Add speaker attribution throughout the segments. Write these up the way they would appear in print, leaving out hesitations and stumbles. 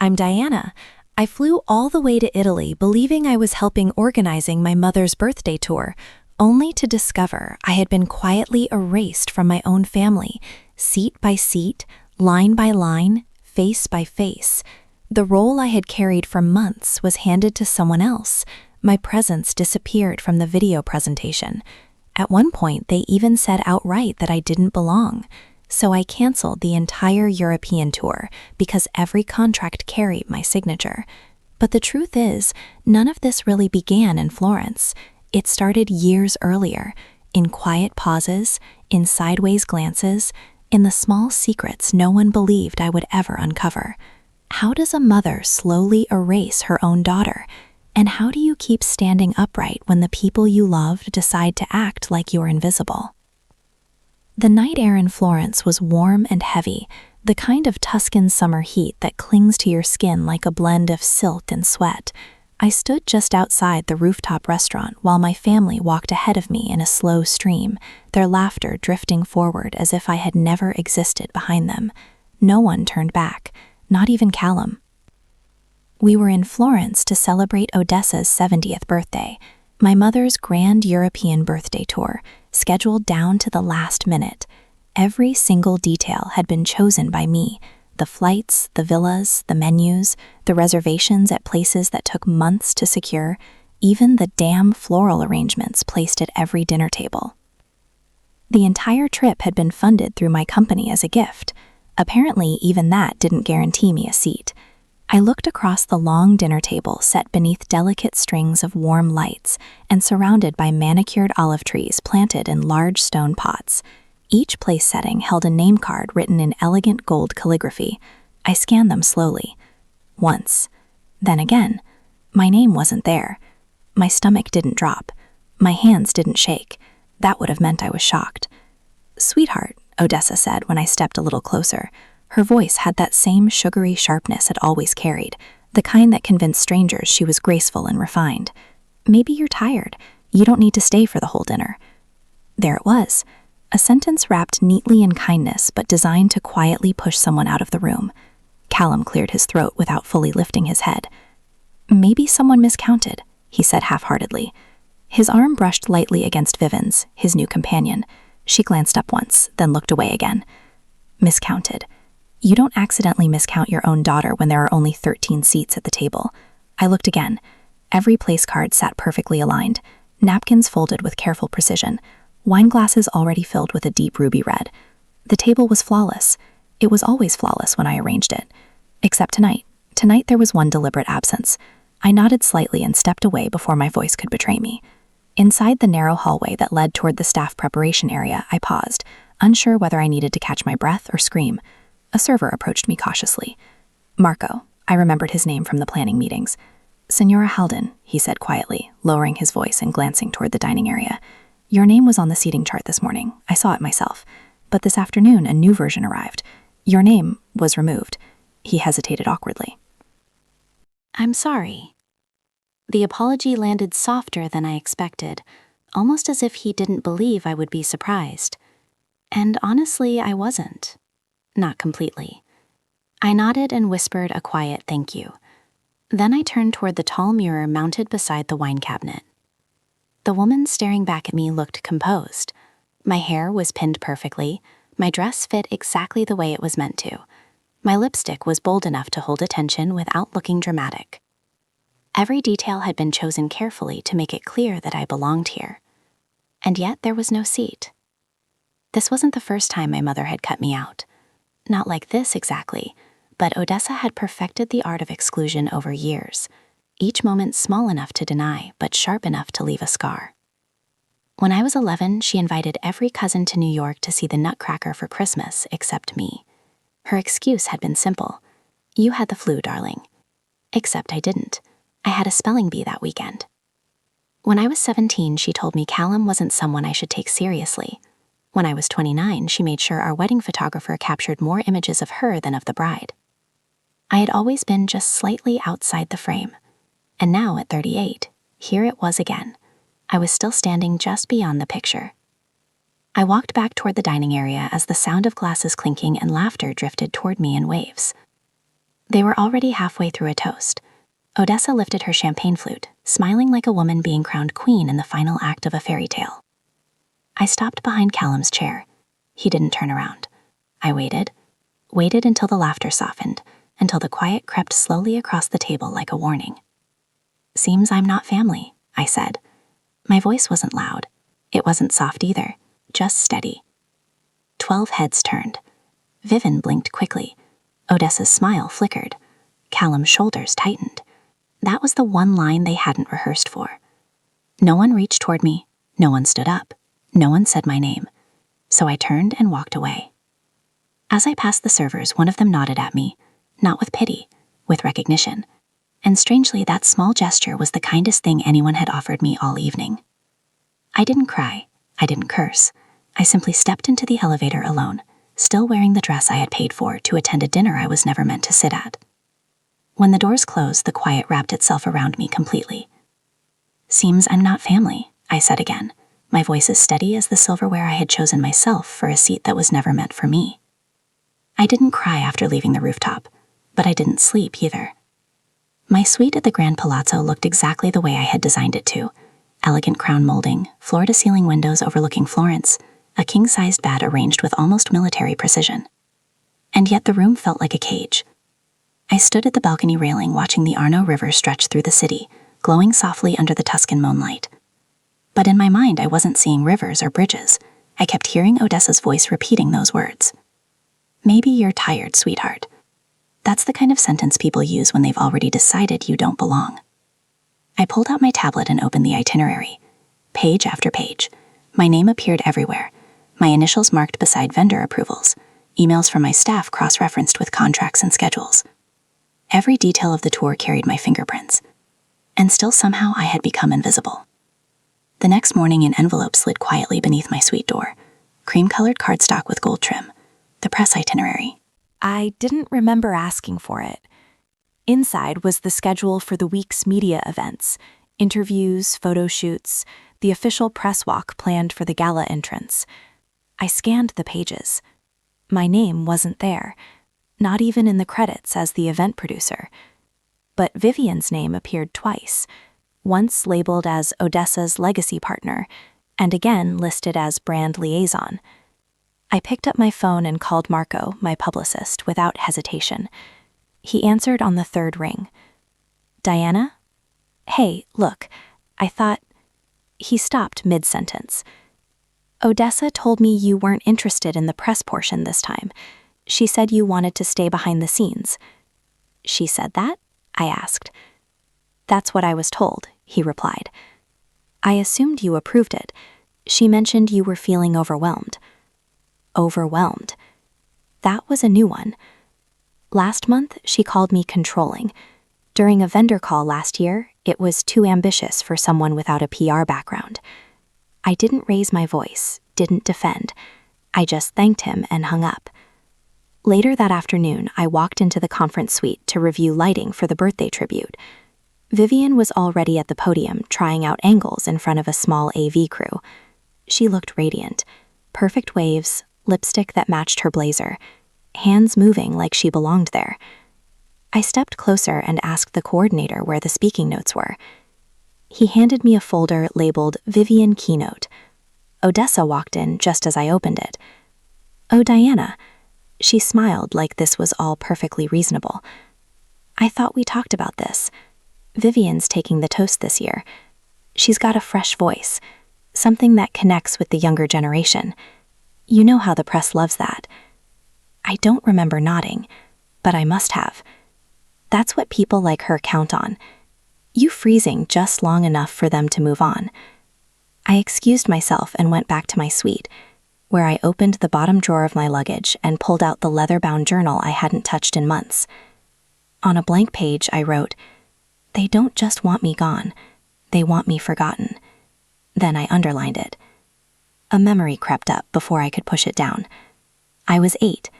Speaker 1: I'm Diana. I flew all the way to Italy believing I was helping organizing my mother's birthday tour, only to discover I had been quietly erased from my own family, seat by seat, line by line, face by face. The role I had carried for months was handed to someone else. My presence disappeared from the video presentation. At one point, they even said outright that I didn't belong. So I canceled the entire European tour because every contract carried my signature. But the truth is, none of this really began in Florence. It started years earlier, in quiet pauses, in sideways glances, in the small secrets no one believed I would ever uncover. How does a mother slowly erase her own daughter? And how do you keep standing upright when the people you love decide to act like you're invisible? The night air in Florence was warm and heavy, the kind of Tuscan summer heat that clings to your skin like a blend of silt and sweat. I stood just outside the rooftop restaurant while my family walked ahead of me in a slow stream, their laughter drifting forward as if I had never existed behind them. No one turned back, not even Callum. We were in Florence to celebrate Odessa's 70th birthday, my mother's grand European birthday tour, scheduled down to the last minute. Every single detail had been chosen by me: the flights, the villas, the menus, the reservations at places that took months to secure, even the damn floral arrangements placed at every dinner table. The entire trip had been funded through my company as a gift. Apparently, even that didn't guarantee me a seat. I looked across the long dinner table set beneath delicate strings of warm lights and surrounded by manicured olive trees planted in large stone pots. Each place setting held a name card written in elegant gold calligraphy. I scanned them slowly. Once. Then again. My name wasn't there. My stomach didn't drop. My hands didn't shake. That would have meant I was shocked. "Sweetheart," Odessa said when I stepped a little closer. Her voice had that same sugary sharpness it always carried, the kind that convinced strangers she was graceful and refined. "Maybe you're tired. You don't need to stay for the whole dinner." There it was, a sentence wrapped neatly in kindness but designed to quietly push someone out of the room. Callum cleared his throat without fully lifting his head. "Maybe someone miscounted," he said half-heartedly. His arm brushed lightly against Vivian's, his new companion. She glanced up once, then looked away again. "Miscounted. You don't accidentally miscount your own daughter when there are only 13 seats at the table." I looked again. Every place card sat perfectly aligned, napkins folded with careful precision, wine glasses already filled with a deep ruby red. The table was flawless. It was always flawless when I arranged it. Except tonight. Tonight there was one deliberate absence. I nodded slightly and stepped away before my voice could betray me. Inside the narrow hallway that led toward the staff preparation area, I paused, unsure whether I needed to catch my breath or scream. A server approached me cautiously. "Marco," I remembered his name from the planning meetings. "Senora Halden," he said quietly, lowering his voice and glancing toward the dining area. "Your name was on the seating chart this morning. I saw it myself. But this afternoon, a new version arrived. Your name was removed." He hesitated awkwardly.
Speaker 2: "I'm sorry." The apology landed softer than I expected, almost as if he didn't believe I would be surprised. And honestly, I wasn't. Not completely. I nodded and whispered a quiet thank you. Then I turned toward the tall mirror mounted beside the wine cabinet. The woman staring back at me looked composed. My hair was pinned perfectly. My dress fit exactly the way it was meant to. My lipstick was bold enough to hold attention without looking dramatic. Every detail had been chosen carefully to make it clear that I belonged here. And yet there was no seat. This wasn't the first time my mother had cut me out. Not like this exactly, but Odessa had perfected the art of exclusion over years, each moment small enough to deny, but sharp enough to leave a scar. When I was 11, she invited every cousin to New York to see the Nutcracker for Christmas except me. Her excuse had been simple. "You had the flu, darling." Except I didn't. I had a spelling bee that weekend. When I was 17, she told me Callum wasn't someone I should take seriously. When I was 29, she made sure our wedding photographer captured more images of her than of the bride. I had always been just slightly outside the frame. And now, at 38, here it was again. I was still standing just beyond the picture. I walked back toward the dining area as the sound of glasses clinking and laughter drifted toward me in waves. They were already halfway through a toast. Odessa lifted her champagne flute, smiling like a woman being crowned queen in the final act of a fairy tale. I stopped behind Callum's chair. He didn't turn around. I waited until the laughter softened, until the quiet crept slowly across the table like a warning. "Seems I'm not family," I said. My voice wasn't loud. It wasn't soft either, just steady. 12 heads turned. Vivian blinked quickly. Odessa's smile flickered. Callum's shoulders tightened. That was the one line they hadn't rehearsed for. No one reached toward me. No one stood up. No one said my name. So I turned and walked away. As I passed the servers, one of them nodded at me, not with pity, with recognition. And strangely, that small gesture was the kindest thing anyone had offered me all evening. I didn't cry. I didn't curse. I simply stepped into the elevator alone, still wearing the dress I had paid for to attend a dinner I was never meant to sit at. When the doors closed, the quiet wrapped itself around me completely. "Seems I'm not family," I said again, my voice as steady as the silverware I had chosen myself for a seat that was never meant for me. I didn't cry after leaving the rooftop, but I didn't sleep either. My suite at the Grand Palazzo looked exactly the way I had designed it to. Elegant crown molding, floor-to-ceiling windows overlooking Florence, a king-sized bed arranged with almost military precision. And yet the room felt like a cage. I stood at the balcony railing watching the Arno River stretch through the city, glowing softly under the Tuscan moonlight. But in my mind, I wasn't seeing rivers or bridges. I kept hearing Odessa's voice repeating those words. "Maybe you're tired, sweetheart." That's the kind of sentence people use when they've already decided you don't belong. I pulled out my tablet and opened the itinerary. Page after page. My name appeared everywhere. My initials marked beside vendor approvals. Emails from my staff cross-referenced with contracts and schedules. Every detail of the tour carried my fingerprints. And still somehow I had become invisible. The next morning, an envelope slid quietly beneath my suite door. Cream-colored cardstock with gold trim. The press itinerary.
Speaker 1: I didn't remember asking for it. Inside was the schedule for the week's media events, interviews, photo shoots, the official press walk planned for the gala entrance. I scanned the pages. My name wasn't there, not even in the credits as the event producer. But Vivian's name appeared twice, once labeled as Odessa's legacy partner, and again listed as brand liaison. I picked up my phone and called Marco, my publicist, without hesitation. He answered on the third ring. "Diana? Hey, look, I thought..." He stopped mid-sentence. "Odessa told me you weren't interested in the press portion this time. She said you wanted to stay behind the scenes." "She said that?" I asked. "That's what I was told," he replied. "I assumed you approved it. She mentioned you were feeling overwhelmed." Overwhelmed. That was a new one. Last month, she called me controlling. During a vendor call last year, it was too ambitious for someone without a PR background. I didn't raise my voice, didn't defend. I just thanked him and hung up. Later that afternoon, I walked into the conference suite to review lighting for the birthday tribute. Vivian was already at the podium trying out angles in front of a small AV crew. She looked radiant. Perfect waves, lipstick that matched her blazer, hands moving like she belonged there. I stepped closer and asked the coordinator where the speaking notes were. He handed me a folder labeled Vivian Keynote. Odessa walked in just as I opened it. "Oh, Diana." She smiled like this was all perfectly reasonable. "I thought we talked about this. Vivian's taking the toast this year. She's got a fresh voice, something that connects with the younger generation. You know how the press loves that." I don't remember nodding, but I must have. That's what people like her count on. You freezing just long enough for them to move on. I excused myself and went back to my suite, where I opened the bottom drawer of my luggage and pulled out the leather-bound journal I hadn't touched in months. On a blank page, I wrote, "They don't just want me gone, they want me forgotten." Then I underlined it. A memory crept up before I could push it down. I was 8.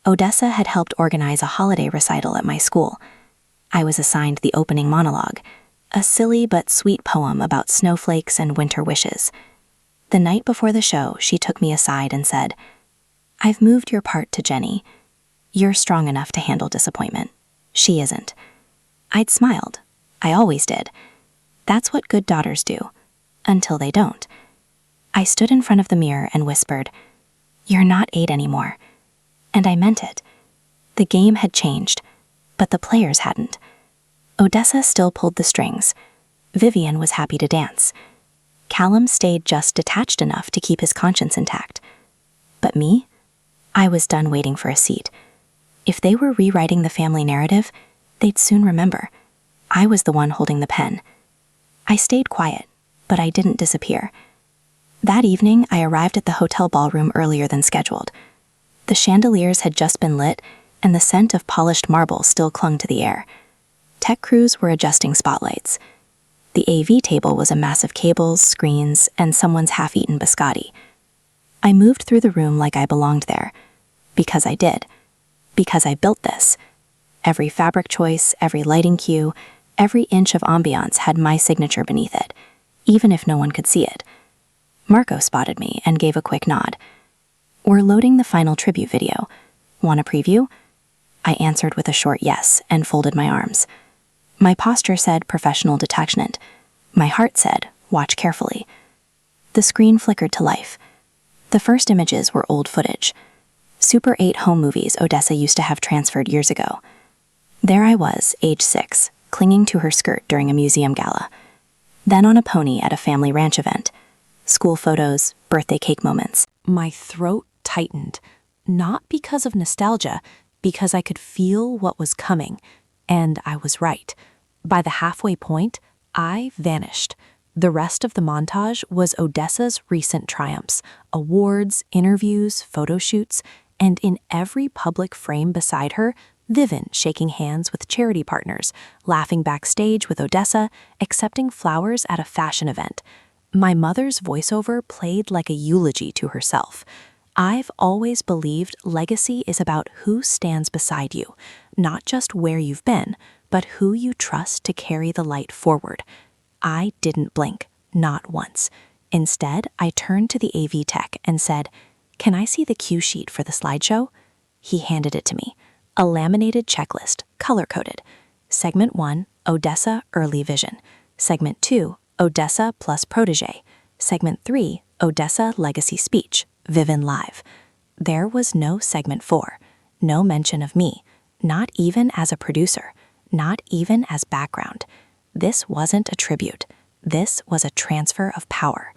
Speaker 1: Odessa had helped organize a holiday recital at my school. I was assigned the opening monologue, a silly but sweet poem about snowflakes and winter wishes. The night before the show, she took me aside and said, "I've moved your part to Jenny. You're strong enough to handle disappointment. She isn't. I'd smiled. I always did. That's what good daughters do. Until they don't. I stood in front of the mirror and whispered, "You're not 8 anymore." And I meant it. The game had changed, but the players hadn't. Odessa still pulled the strings. Vivian was happy to dance. Callum stayed just detached enough to keep his conscience intact. But me? I was done waiting for a seat. If they were rewriting the family narrative, they'd soon remember. I was the one holding the pen. I stayed quiet, but I didn't disappear. That evening, I arrived at the hotel ballroom earlier than scheduled. The chandeliers had just been lit, and the scent of polished marble still clung to the air. Tech crews were adjusting spotlights. The AV table was a mass of cables, screens, and someone's half-eaten biscotti. I moved through the room like I belonged there. Because I did. Because I built this. Every fabric choice, every lighting cue, every inch of ambiance had my signature beneath it, even if no one could see it. Marco spotted me and gave a quick nod. "We're loading the final tribute video. Want a preview?" I answered with a short yes and folded my arms. My posture said professional detachment. My heart said, watch carefully. The screen flickered to life. The first images were old footage. Super 8 home movies Odessa used to have transferred years ago. There I was, age 6, clinging to her skirt during a museum gala. Then on a pony at a family ranch event. School photos, birthday cake moments. My throat tightened, not because of nostalgia, because I could feel what was coming, and I was right. By the halfway point, I vanished. The rest of the montage was Odessa's recent triumphs, awards, interviews, photo shoots, and in every public frame beside her, Vivian shaking hands with charity partners, laughing backstage with Odessa, accepting flowers at a fashion event. My mother's voiceover played like a eulogy to herself. I've always believed legacy is about who stands beside you, not just where you've been, but who you trust to carry the light forward. I didn't blink, not once. Instead, I turned to the AV tech and said, "Can I see the cue sheet for the slideshow?" He handed it to me, a laminated checklist, color-coded. Segment 1, Odessa Early Vision. Segment 2, Odessa plus Protégé. Segment 3, Odessa Legacy Speech, Vivian Live. There was no Segment 4, no mention of me, not even as a producer, not even as background. This wasn't a tribute. This was a transfer of power.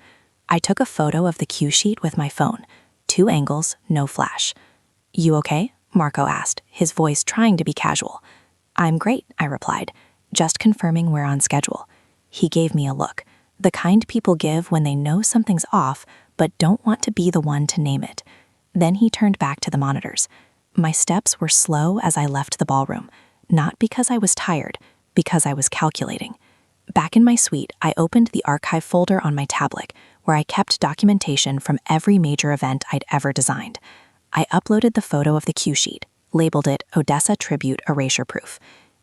Speaker 1: I took a photo of the cue sheet with my phone. 2 angles, no flash. "You okay?" Marco asked, his voice trying to be casual. "I'm great," I replied, just confirming we're on schedule. He gave me a look, the kind people give when they know something's off but don't want to be the one to name it. Then he turned back to the monitors. My steps were slow as I left the ballroom, not because I was tired, because I was calculating. Back in my suite, I opened the archive folder on my tablet, where I kept documentation from every major event I'd ever designed. I uploaded the photo of the cue sheet, labeled it Odessa Tribute Erasure Proof.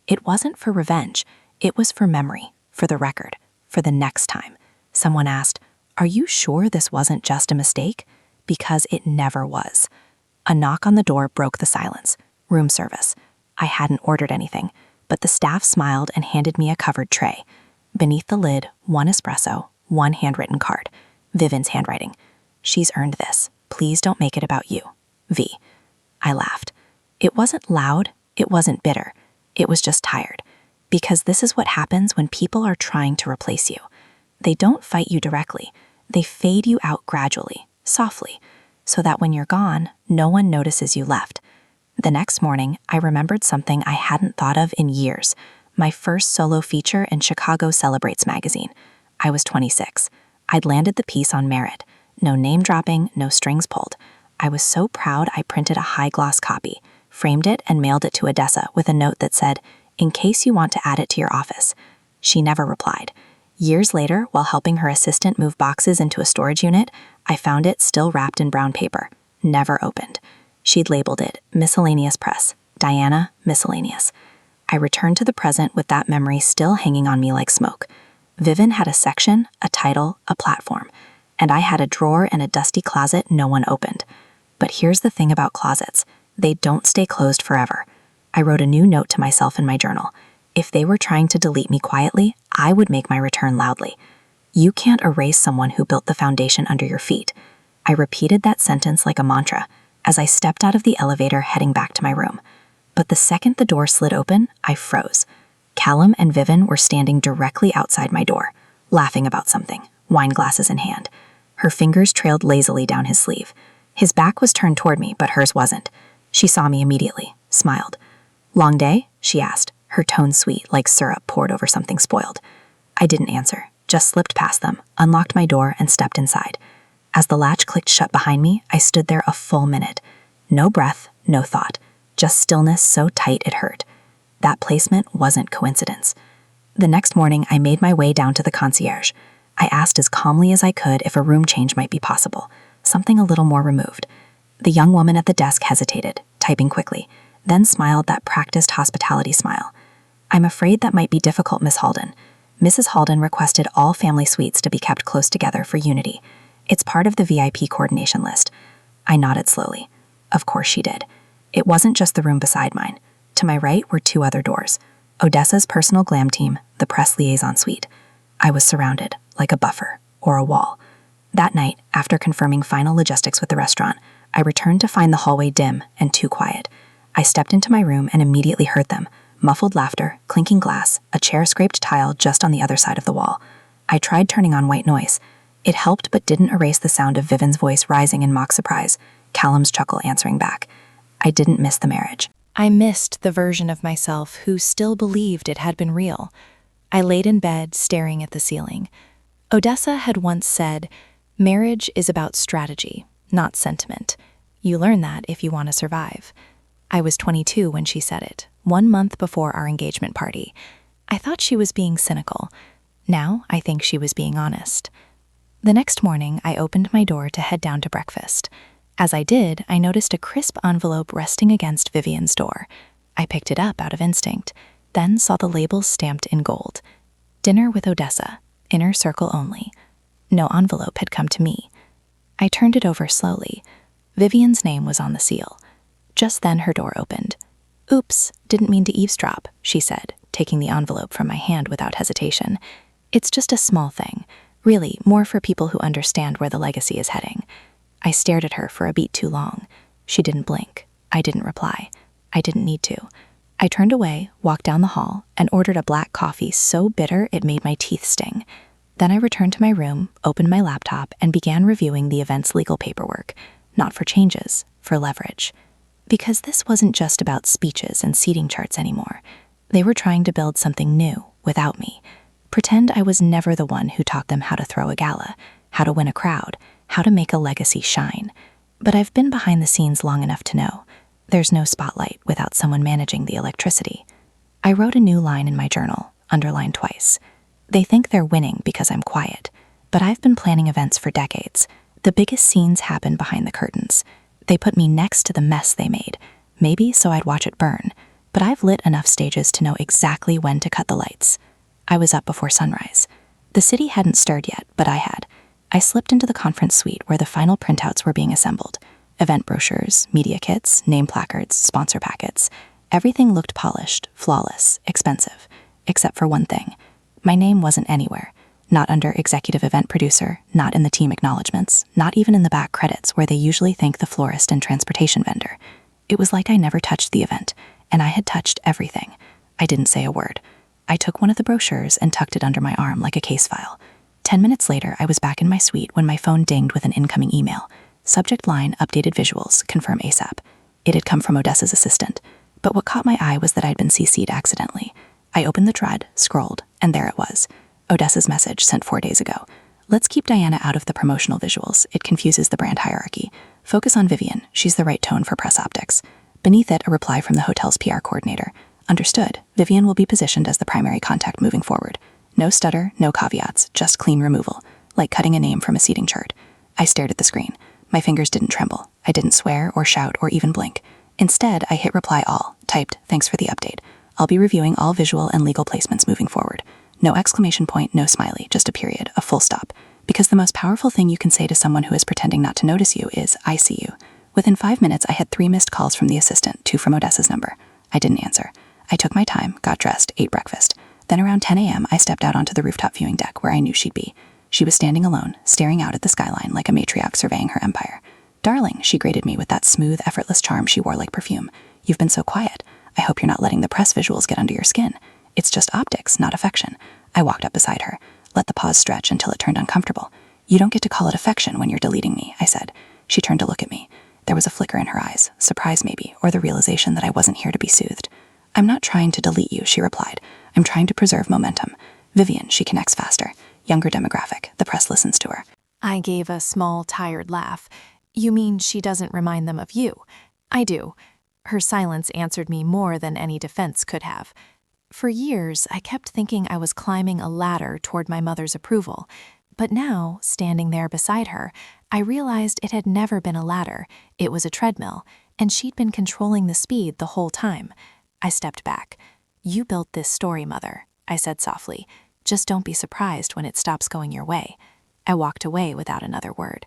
Speaker 1: It wasn't for revenge, it was for memory, for the record, for the next time. Someone asked, "Are you sure this wasn't just a mistake?" Because it never was. A knock on the door broke the silence. Room service. I hadn't ordered anything, but the staff smiled and handed me a covered tray. Beneath the lid, 1 espresso, 1 handwritten card. Vivian's handwriting. "She's earned this. Please don't make it about you. V." I laughed. It wasn't loud, it wasn't bitter. It was just tired. Because this is what happens when people are trying to replace you. They don't fight you directly. They fade you out gradually, softly, so that when you're gone, no one notices you left. The next morning, I remembered something I hadn't thought of in years. My first solo feature in Chicago Celebrates magazine. I was 26. I'd landed the piece on merit. No name dropping, no strings pulled. I was so proud I printed a high-gloss copy, framed it, and mailed it to Odessa with a note that said, "In case you want to add it to your office." She never replied. Years later, while helping her assistant move boxes into a storage unit, I found it still wrapped in brown paper, never opened. She'd labeled it Miscellaneous Press, Diana Miscellaneous. I returned to the present with that memory still hanging on me like smoke. Vivian had a section, a title, a platform, and I had a drawer and a dusty closet no one opened. But here's the thing about closets. They don't stay closed forever. I wrote a new note to myself in my journal. If they were trying to delete me quietly, I would make my return loudly. You can't erase someone who built the foundation under your feet. I repeated that sentence like a mantra as I stepped out of the elevator heading back to my room. But the second the door slid open, I froze. Callum and Vivian were standing directly outside my door, laughing about something, wine glasses in hand. Her fingers trailed lazily down his sleeve. His back was turned toward me, but hers wasn't. She saw me immediately, smiled. "Long day?" she asked, her tone sweet like syrup poured over something spoiled. I didn't answer, just slipped past them, unlocked my door, and stepped inside. As the latch clicked shut behind me, I stood there a full minute. No breath, no thought, just stillness so tight it hurt. That placement wasn't coincidence. The next morning, I made my way down to the concierge. I asked as calmly as I could if a room change might be possible, something a little more removed. The young woman at the desk hesitated, typing quickly, then smiled that practiced hospitality smile. "I'm afraid that might be difficult, Miss Halden." Mrs. Halden requested all family suites to be kept close together for unity. "It's part of the VIP coordination list." I nodded slowly. Of course she did. It wasn't just the room beside mine. To my right were two other doors. Odessa's personal glam team, the press liaison suite. I was surrounded, like a buffer, or a wall. That night, after confirming final logistics with the restaurant, I returned to find the hallway dim and too quiet. I stepped into my room and immediately heard them. Muffled laughter, clinking glass, a chair scraped tile just on the other side of the wall. I tried turning on white noise. It helped but didn't erase the sound of Vivian's voice rising in mock surprise, Callum's chuckle answering back. I didn't miss the marriage. I missed the version of myself who still believed it had been real. I laid in bed, staring at the ceiling. Odessa had once said, "Marriage is about strategy, not sentiment. You learn that if you want to survive." I was 22 when she said it, 1 month before our engagement party. I thought she was being cynical. Now I think she was being honest. The next morning, I opened my door to head down to breakfast. As I did, I noticed a crisp envelope resting against Vivian's door. I picked it up out of instinct, then saw the labels stamped in gold. "Dinner with Odessa, inner circle only." No envelope had come to me. I turned it over slowly. Vivian's name was on the seal. Just then her door opened. "Oops, didn't mean to eavesdrop," she said, taking the envelope from my hand without hesitation. "It's just a small thing. Really, more for people who understand where the legacy is heading." I stared at her for a beat too long. She didn't blink. I didn't reply. I didn't need to. I turned away, walked down the hall, and ordered a black coffee so bitter it made my teeth sting. Then I returned to my room, opened my laptop, and began reviewing the event's legal paperwork. Not for changes, for leverage. Because this wasn't just about speeches and seating charts anymore. They were trying to build something new without me. Pretend I was never the one who taught them how to throw a gala, how to win a crowd, how to make a legacy shine. But I've been behind the scenes long enough to know there's no spotlight without someone managing the electricity. I wrote a new line in my journal, underlined twice. They think they're winning because I'm quiet, but I've been planning events for decades. The biggest scenes happen behind the curtains. They put me next to the mess they made, maybe so I'd watch it burn, but I've lit enough stages to know exactly when to cut the lights. I was up before sunrise. The city hadn't stirred yet, but I had. I slipped into the conference suite where the final printouts were being assembled. Event brochures, media kits, name placards, sponsor packets. Everything looked polished, flawless, expensive. Except for one thing. My name wasn't anywhere. Not under executive event producer, not in the team acknowledgements, not even in the back credits where they usually thank the florist and transportation vendor. It was like I never touched the event, and I had touched everything. I didn't say a word. I took one of the brochures and tucked it under my arm like a case file. 10 minutes later, I was back in my suite when my phone dinged with an incoming email. Subject line, updated visuals, confirm ASAP. It had come from Odessa's assistant. But what caught my eye was that I'd been CC'd accidentally. I opened the thread, scrolled, and there it was. Odessa's message sent 4 days ago. "Let's keep Diana out of the promotional visuals. It confuses the brand hierarchy. Focus on Vivian. She's the right tone for press optics." Beneath it, a reply from the hotel's PR coordinator. "Understood. Vivian will be positioned as the primary contact moving forward. No stutter, no caveats, just clean removal, like cutting a name from a seating chart." I stared at the screen. My fingers didn't tremble. I didn't swear or shout or even blink. Instead, I hit reply all, typed, "Thanks for the update. I'll be reviewing all visual and legal placements moving forward." No exclamation point, no smiley, just a period, a full stop. Because the most powerful thing you can say to someone who is pretending not to notice you is, "I see you." Within 5 minutes, I had 3 missed calls from the assistant, 2 from Odessa's number.
Speaker 3: I didn't answer. I took my time, got dressed, ate breakfast. Then around 10 a.m., I stepped out onto the rooftop viewing deck where I knew she'd be. She was standing alone, staring out at the skyline like a matriarch surveying her empire. "Darling," she greeted me with that smooth, effortless charm she wore like perfume. "You've been so quiet. I hope you're not letting the press visuals get under your skin. It's just optics, not affection." I walked up beside her, let the pause stretch until it turned uncomfortable. "You don't get to call it affection when you're deleting me," I said. She turned to look at me. There was a flicker in her eyes, surprise maybe, or the realization that I wasn't here to be soothed. "I'm not trying to delete you," she replied. "I'm trying to preserve momentum. Vivian, she connects faster. Younger demographic. The press listens to her."
Speaker 1: I gave a small, tired laugh. "You mean she doesn't remind them of you?" "I do." Her silence answered me more than any defense could have. For years, I kept thinking I was climbing a ladder toward my mother's approval. But now, standing there beside her, I realized it had never been a ladder. It was a treadmill, and she'd been controlling the speed the whole time. I stepped back. "You built this story, Mother," I said softly. "Just don't be surprised when it stops going your way." I walked away without another word.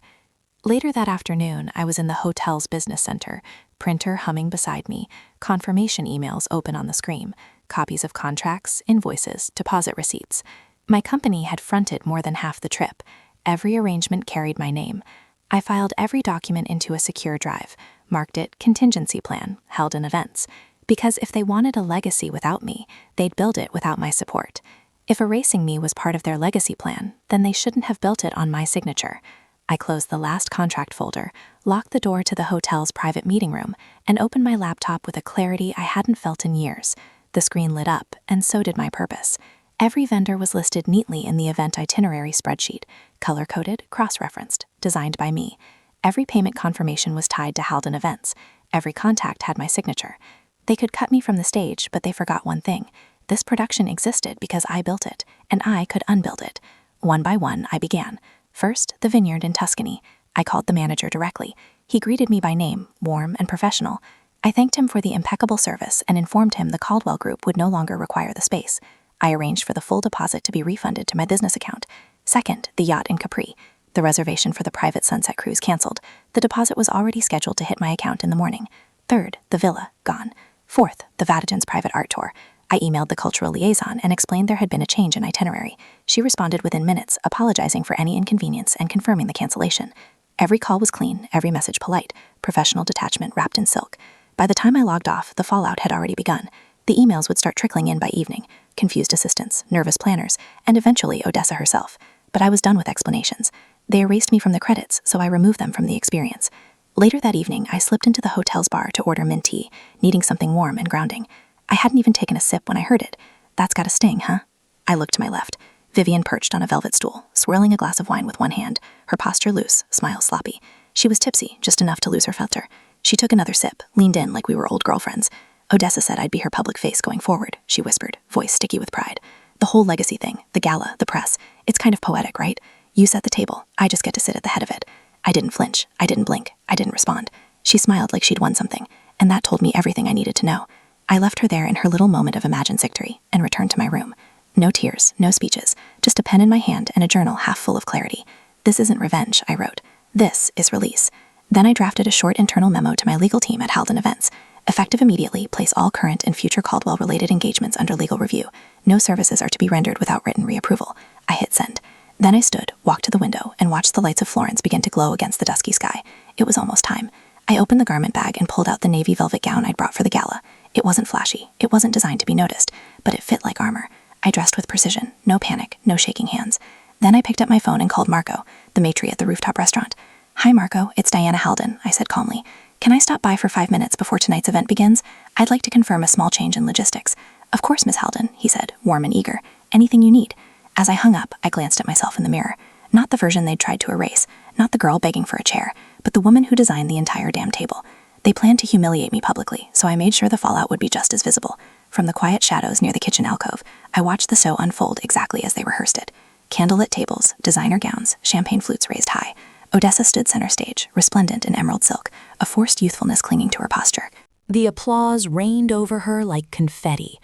Speaker 1: Later that afternoon, I was in the hotel's business center, printer humming beside me, confirmation emails open on the screen, copies of contracts, invoices, deposit receipts. My company had fronted more than half the trip. Every arrangement carried my name. I filed every document into a secure drive, marked it contingency plan, held in events. Because if they wanted a legacy without me, they'd build it without my support. If erasing me was part of their legacy plan, then they shouldn't have built it on my signature. I closed the last contract folder, locked the door to the hotel's private meeting room, and opened my laptop with a clarity I hadn't felt in years. The screen lit up, and so did my purpose. Every vendor was listed neatly in the event itinerary spreadsheet, color-coded, cross-referenced, designed by me. Every payment confirmation was tied to Halden events. Every contact had my signature. They could cut me from the stage, but they forgot one thing. This production existed because I built it, and I could unbuild it. One by one, I began. First, the vineyard in Tuscany. I called the manager directly. He greeted me by name, warm and professional. I thanked him for the impeccable service and informed him the Caldwell Group would no longer require the space. I arranged for the full deposit to be refunded to my business account. Second, the yacht in Capri. The reservation for the private sunset cruise canceled. The deposit was already scheduled to hit my account in the morning. Third, the villa, gone. Fourth, the Vatican's private art tour. I emailed the cultural liaison and explained there had been a change in itinerary. She responded within minutes, apologizing for any inconvenience and confirming the cancellation. Every call was clean, every message polite, professional detachment wrapped in silk. By the time I logged off, the fallout had already begun. The emails would start trickling in by evening, confused assistants, nervous planners, and eventually Odessa herself. But I was done with explanations. They erased me from the credits, so I removed them from the experience. Later that evening, I slipped into the hotel's bar to order mint tea, needing something warm and grounding. I hadn't even taken a sip when I heard it. "That's got a sting, huh?" I looked to my left. Vivian perched on a velvet stool, swirling a glass of wine with one hand, her posture loose, smile sloppy. She was tipsy, just enough to lose her filter. She took another sip, leaned in like we were old girlfriends. "Odessa said I'd be her public face going forward," she whispered, voice sticky with pride. "The whole legacy thing, the gala, the press, it's kind of poetic, right? You set the table, I just get to sit at the head of it." I didn't flinch, I didn't blink, I didn't respond. She smiled like she'd won something, and that told me everything I needed to know. I left her there in her little moment of imagined victory and returned to my room. No tears, no speeches, just a pen in my hand and a journal half full of clarity. "This isn't revenge," I wrote. "This is release." Then I drafted a short internal memo to my legal team at Halden Events. Effective immediately, place all current and future Caldwell-related engagements under legal review. No services are to be rendered without written reapproval. I hit send. Then I stood, walked to the window, and watched the lights of Florence begin to glow against the dusky sky. It was almost time. I opened the garment bag and pulled out the navy velvet gown I'd brought for the gala. It wasn't flashy. It wasn't designed to be noticed, but it fit like armor. I dressed with precision. No panic, no shaking hands. Then I picked up my phone and called Marco, the maitre at the rooftop restaurant. "Hi, Marco. It's Diana Halden," I said calmly. "Can I stop by for 5 minutes before tonight's event begins? I'd like to confirm a small change in logistics." "Of course, Miss Halden," he said, warm and eager. "Anything you need." As I hung up, I glanced at myself in the mirror. Not the version they'd tried to erase, not the girl begging for a chair, but the woman who designed the entire damn table. They planned to humiliate me publicly, so I made sure the fallout would be just as visible. From the quiet shadows near the kitchen alcove, I watched the show unfold exactly as they rehearsed it. Candlelit tables, designer gowns, champagne flutes raised high. Odessa stood center stage, resplendent in emerald silk, a forced youthfulness clinging to her posture. The applause rained over her like confetti.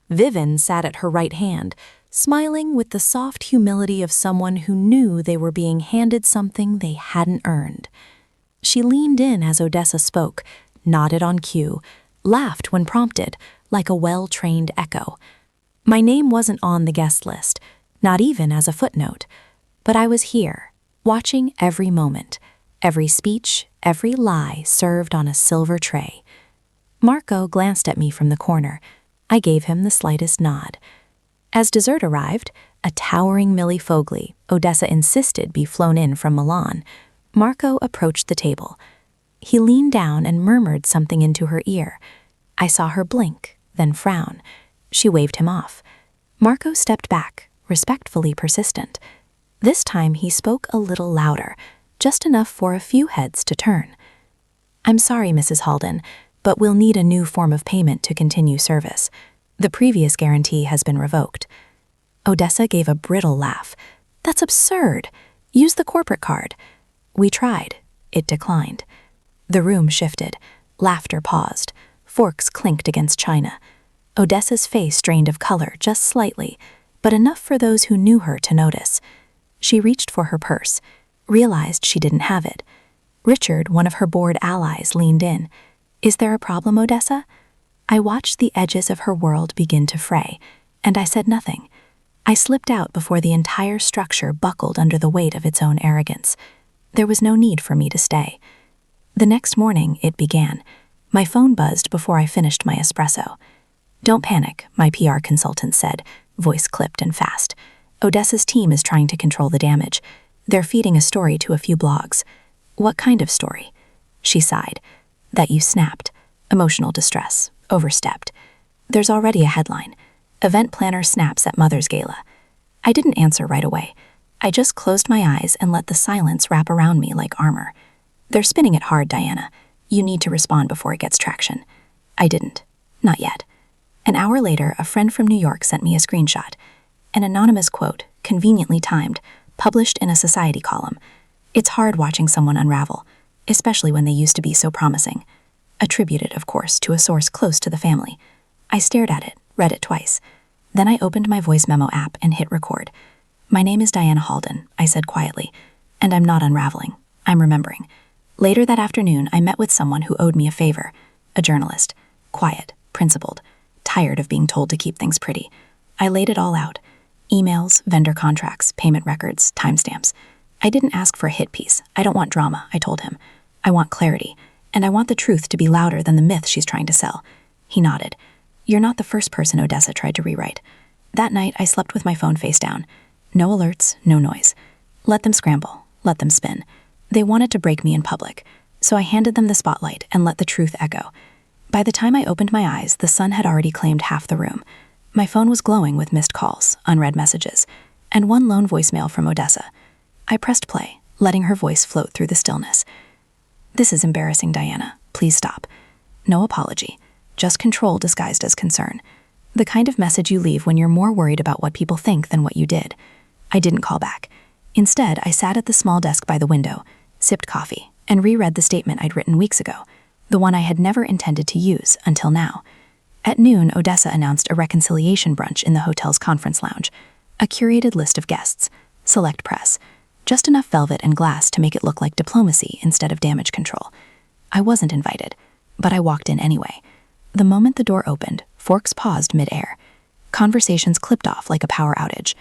Speaker 1: Vivian sat at her right hand, smiling with the soft humility of someone who knew they were being handed something they hadn't earned. She leaned in as Odessa spoke, nodded on cue, laughed when prompted, like a well-trained echo. My name wasn't on the guest list, not even as a footnote, but I was here, watching every moment, every speech, every lie served on a silver tray. Marco glanced at me from the corner. I gave him the slightest nod. As dessert arrived, a towering Millie Fogli, Odessa insisted be flown in from Milan, Marco approached the table. He leaned down and murmured something into her ear. I saw her blink, then frown. She waved him off. Marco stepped back, respectfully persistent. This time he spoke a little louder, just enough for a few heads to turn. "I'm sorry, Mrs. Halden, but we'll need a new form of payment to continue service. The previous guarantee has been revoked." Odessa gave a brittle laugh. "That's absurd. Use the corporate card." We tried. It declined. The room shifted. Laughter paused. Forks clinked against china. Odessa's face drained of color just slightly, but enough for those who knew her to notice. She reached for her purse, realized she didn't have it. Richard, one of her board allies, leaned in. "Is there a problem, Odessa?" I watched the edges of her world begin to fray, and I said nothing. I slipped out before the entire structure buckled under the weight of its own arrogance. There was no need for me to stay. The next morning, it began. My phone buzzed before I finished my espresso. "Don't panic," my PR consultant said, voice clipped and fast. "Odessa's team is trying to control the damage. They're feeding a story to a few blogs." "What kind of story?" She sighed. "That you snapped. Emotional distress. Overstepped. There's already a headline. Event planner snaps at Mother's Gala." I didn't answer right away. I just closed my eyes and let the silence wrap around me like armor. "They're spinning it hard, Diana. You need to respond before it gets traction." I didn't. Not yet. An hour later, a friend from New York sent me a screenshot. An anonymous quote, conveniently timed, published in a society column. "It's hard watching someone unravel, especially when they used to be so promising." Attributed, of course, to a source close to the family. I stared at it, read it twice. Then I opened my voice memo app and hit record. "My name is Diana Halden," I said quietly, "and I'm not unraveling. I'm remembering." Later that afternoon, I met with someone who owed me a favor. A journalist. Quiet, principled, tired of being told to keep things pretty. I laid it all out. Emails, vendor contracts, payment records, timestamps. I didn't ask for a hit piece. I don't want drama, I told him. I want clarity, and I want the truth to be louder than the myth she's trying to sell. He nodded. "You're not the first person Odessa tried to rewrite." That night, I slept with my phone face down. No alerts, no noise. Let them scramble. Let them spin. They wanted to break me in public, so I handed them the spotlight and let the truth echo. By the time I opened my eyes, the sun had already claimed half the room. My phone was glowing with missed calls, unread messages, and one lone voicemail from Odessa. I pressed play, letting her voice float through the stillness. "This is embarrassing, Diana. Please stop." No apology, just control disguised as concern. The kind of message you leave when you're more worried about what people think than what you did. I didn't call back. Instead, I sat at the small desk by the window, sipped coffee, and reread the statement I'd written weeks ago, the one I had never intended to use until now. At noon, Odessa announced a reconciliation brunch in the hotel's conference lounge. A curated list of guests, select press, just enough velvet and glass to make it look like diplomacy instead of damage control. I wasn't invited, but I walked in anyway. The moment the door opened, forks paused mid-air. Conversations clipped off like a power outage.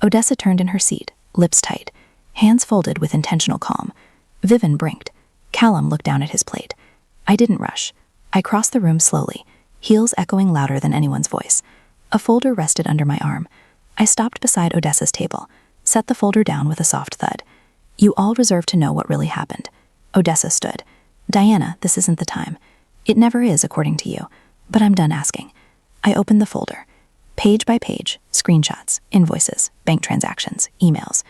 Speaker 1: Odessa turned in her seat, lips tight, hands folded with intentional calm. Vivian blinked. Callum looked down at his plate. I didn't rush. I crossed the room slowly, heels echoing louder than anyone's voice. A folder rested under my arm. I stopped beside Odessa's table, set the folder down with a soft thud. "You all deserve to know what really happened." Odessa stood. "Diana, this isn't the time. It never is, according to you, but I'm done asking." I opened the folder. Page by page, screenshots, invoices, bank transactions, emails.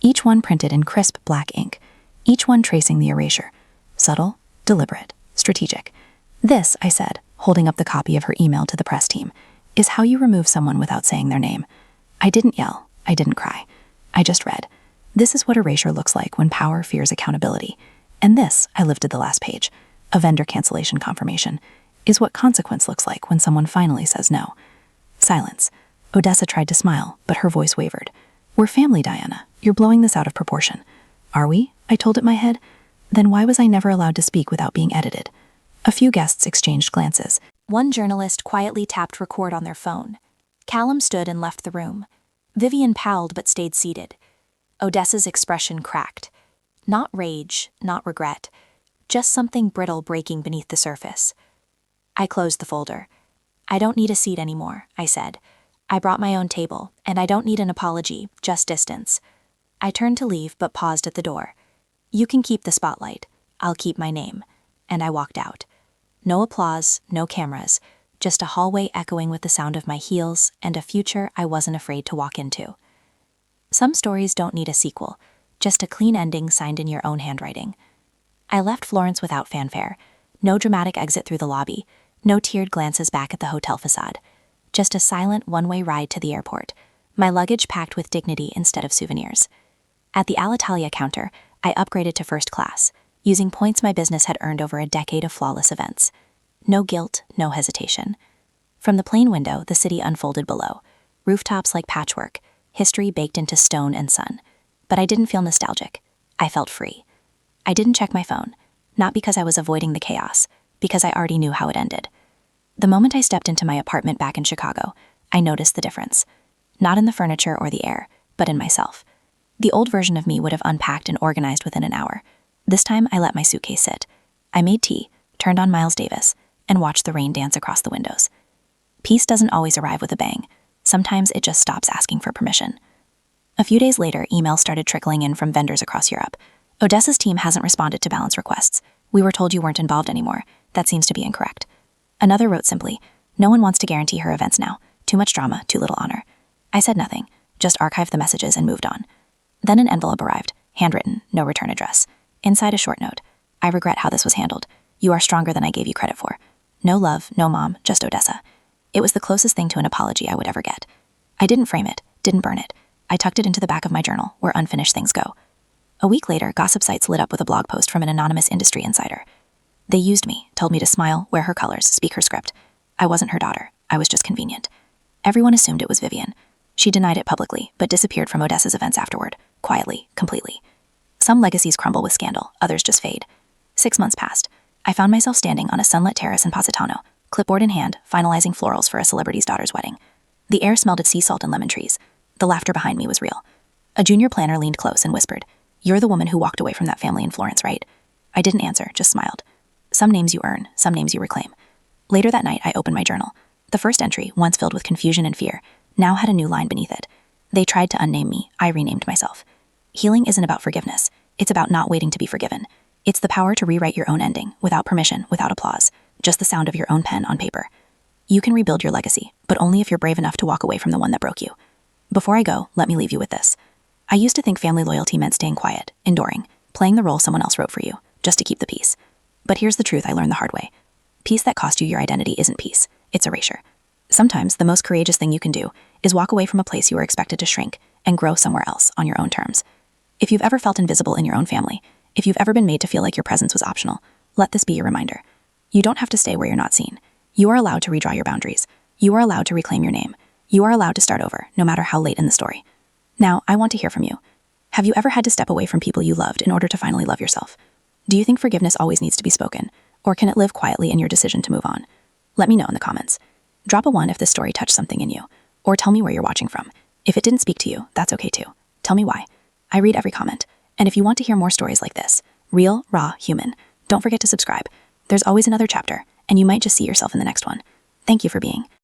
Speaker 1: Each one printed in crisp black ink. Each one tracing the erasure. Subtle, deliberate, strategic. "This," I said, holding up the copy of her email to the press team, "is how you remove someone without saying their name." I didn't yell. I didn't cry. I just read. "This is what erasure looks like when power fears accountability. And this," I lifted the last page, a vendor cancellation confirmation, "is what consequence looks like when someone finally says no." Silence. Odessa tried to smile, but her voice wavered. "We're family, Diana. You're blowing this out of proportion." "Are we?" I told it my head. Then why was I never allowed to speak without being edited? A few guests exchanged glances. One journalist quietly tapped record on their phone. Callum stood and left the room. Vivian powled but stayed seated. Odessa's expression cracked. Not rage, not regret, just something brittle breaking beneath the surface. I closed the folder. I don't need a seat anymore, I said. I brought my own table, and I don't need an apology, just distance. I turned to leave but paused at the door. You can keep the spotlight. I'll keep my name. And I walked out. No applause, no cameras, just a hallway echoing with the sound of my heels and a future I wasn't afraid to walk into. Some stories don't need a sequel, just a clean ending signed in your own handwriting. I left Florence without fanfare. No dramatic exit through the lobby, no teared glances back at the hotel facade. Just a silent one-way ride to the airport, my luggage packed with dignity instead of souvenirs. At the Alitalia counter, I upgraded to first class, using points my business had earned over a decade of flawless events. No guilt, no hesitation. From the plane window, the city unfolded below. Rooftops like patchwork, history baked into stone and sun. But I didn't feel nostalgic. I felt free. I didn't check my phone, not because I was avoiding the chaos, because I already knew how it ended. The moment I stepped into my apartment back in Chicago, I noticed the difference. Not in the furniture or the air, but in myself. The old version of me would have unpacked and organized within an hour. This time, I let my suitcase sit. I made tea, turned on Miles Davis, and watched the rain dance across the windows. Peace doesn't always arrive with a bang. Sometimes it just stops asking for permission. A few days later, emails started trickling in from vendors across Europe. Odessa's team hasn't responded to balance requests. We were told you weren't involved anymore. That seems to be incorrect. Another wrote simply, no one wants to guarantee her events now. Too much drama, too little honor. I said nothing, just archived the messages and moved on. Then an envelope arrived, handwritten, no return address. Inside a short note. I regret how this was handled. You are stronger than I gave you credit for. No love, no mom, just Odessa. It was the closest thing to an apology I would ever get. I didn't frame it, didn't burn it. I tucked it into the back of my journal, where unfinished things go. A week later, gossip sites lit up with a blog post from an anonymous industry insider. They used me, told me to smile, wear her colors, speak her script. I wasn't her daughter. I was just convenient. Everyone assumed it was Vivian. She denied it publicly, but disappeared from Odessa's events afterward, quietly, completely. Some legacies crumble with scandal, others just fade. 6 months passed. I found myself standing on a sunlit terrace in Positano, clipboard in hand, finalizing florals for a celebrity's daughter's wedding. The air smelled of sea salt and lemon trees. The laughter behind me was real. A junior planner leaned close and whispered, "You're the woman who walked away from that family in Florence, right?" I didn't answer, just smiled. Some names you earn, some names you reclaim. Later that night, I opened my journal. The first entry, once filled with confusion and fear, now had a new line beneath it. They tried to unname me. I renamed myself. Healing isn't about forgiveness. It's about not waiting to be forgiven. It's the power to rewrite your own ending, without permission, without applause, just the sound of your own pen on paper. You can rebuild your legacy, but only if you're brave enough to walk away from the one that broke you. Before I go, let me leave you with this. I used to think family loyalty meant staying quiet, enduring, playing the role someone else wrote for you, just to keep the peace. But here's the truth I learned the hard way. Peace that cost you your identity isn't peace, it's erasure. Sometimes the most courageous thing you can do is walk away from a place you were expected to shrink and grow somewhere else on your own terms. If you've ever felt invisible in your own family, if you've ever been made to feel like your presence was optional, let this be your reminder. You don't have to stay where you're not seen. You are allowed to redraw your boundaries. You are allowed to reclaim your name. You are allowed to start over, no matter how late in the story. Now, I want to hear from you. Have you ever had to step away from people you loved in order to finally love yourself? Do you think forgiveness always needs to be spoken, or can it live quietly in your decision to move on? Let me know in the comments. Drop a 1 if this story touched something in you, or tell me where you're watching from. If it didn't speak to you, that's okay too. Tell me why. I read every comment, and if you want to hear more stories like this, real, raw, human, don't forget to subscribe. There's always another chapter, and you might just see yourself in the next one. Thank you for being.